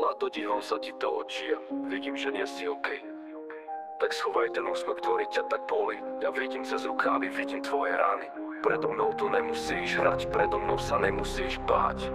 a dodívam sa ti do očí a vidím, že nie si OK. Tak schovaj ten úsmev, ktorý ťa tak bolí. Ja vidím cez rukávy, vidím tvoje rány. Predo mnou tu nemusíš hrať, predo mnou sa nemusíš báť.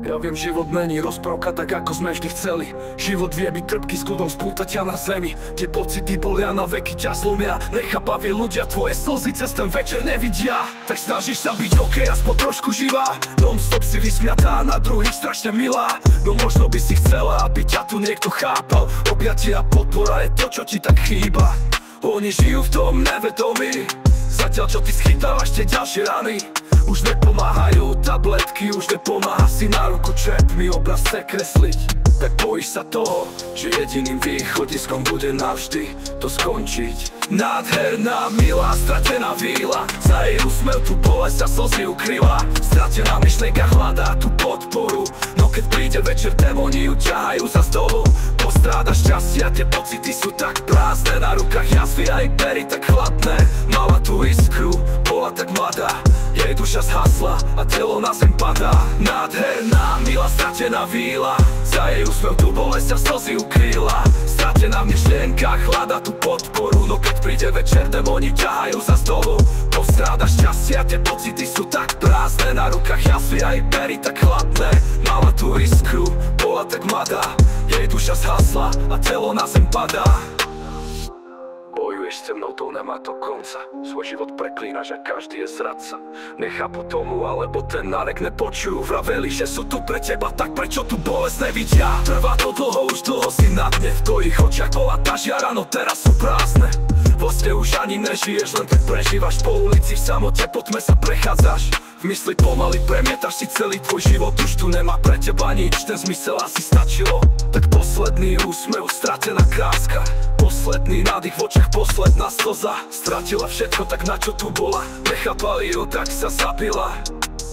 Ja viem, život není rozprávka tak ako sme vždy chceli. Život vie byť trpký, s kľudom spúta ťa na zemi. Tie pocity bolia, na veky ťa zlomia. Nechápaví ľudia tvoje slzy cez ten večer nevidia. Tak snažíš sa byť OK, aspoň trošku živá. Non-stop si vysmiatá, na druhých strašne milá. No možno by si chcela, aby ťa tu niekto chápal. Objatie a podpora je to, čo ti tak chýba. Oni žijú v tom nevedomí, zatiaľ čo ty schytávaš tie ďalšie rany. Už nepomáhajú tabletky, už nepomáha si na ruku čerpmi obraz chce kresliť. Tak bojíš sa toho, že jediným východiskom bude navždy to skončiť. Nádherná, milá, stratená víla, za jej úsmev tu bolesť a slzy ukryla. Stratená myšlienka hľadá tú podporu, no keď príde večer, démoni ju ťahajú za stolu. Postráda šťastia, tie pocity sú tak prázdne, na rukách jazvy a jej pery tak chladné. Mala tú iskru, bola tak mladá, jej duša zhasla a telo na zem padá. Nádherná, milá, stratená víla, za jej úsmev tu bolesť a slzy ukryla. Stratená v myšlienkach hľadá tú podporu, no keď príde večer, démoni ťahajú za stolu. Postráda šťastia, tie pocity sú tak prázdne, na rukách jazvy a jej pery tak chladné. Mala tú iskru, bola tak mladá, jej duša zhasla a telo na zem padá. Bojuješ se mnou, to nemá to konca. Svoj život preklínaš a každý je zradca. Nechápu tomu, alebo ten nárek nepočujú. Vraveli, že sú tu pre teba, tak prečo tu bolesť nevidia? Trvá to dlho, už dlho si na dne. V tvojich očiach bola tá žiara, no teraz sú prázdne. Vo sne už ani nežiješ, len tak prežívaš po ulici v samote, po tme sa prechádzaš. V mysli pomaly premietaš si celý tvoj život, už tu nemá pre teba nič, ten zmysel asi stačilo. Tak posledný úsmev, stratená kráska, posledný nádych v očiach, posledná slza. Stratila všetko, tak na čo tu bola? Nechápali ju, tak sa zabila.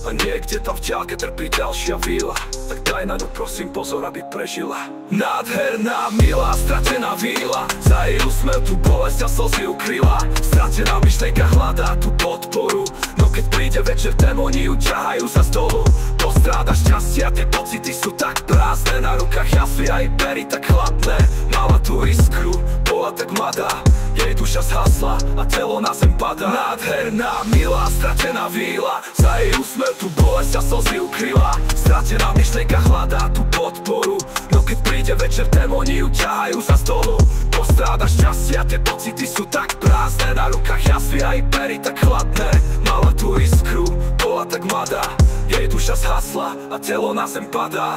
A niekde tam v ďalke trpí ďalšia víla, tak daj na ňu prosím pozor, aby prežila. Nádherná, milá, stratená víla, za jej úsmev tu bolesť a slzy ukryla. Stratená myšlienka hľadá tú podporu, no keď príde večer, démoni ju ťahajú za stolu. Postráda šťastia, tie pocity sú tak prázdne, na rukách jazvy a jej pery tak chladné. Mala tú iskru, bola tak mladá, jej duša zhasla a telo na zem padá. Nádherná, milá, stratená víla, za jej úsmev tu bolesť a slzy ukryla. Stratená myšlienka hľadá tú podporu, no keď príde večer, démoni ju ťahajú za stolu. Postráda šťastia, tie pocity sú tak prázdne, na rukách jazvy a jej pery tak chladné. Mala tú iskru, bola tak mladá, jej duša zhasla a telo na zem padá.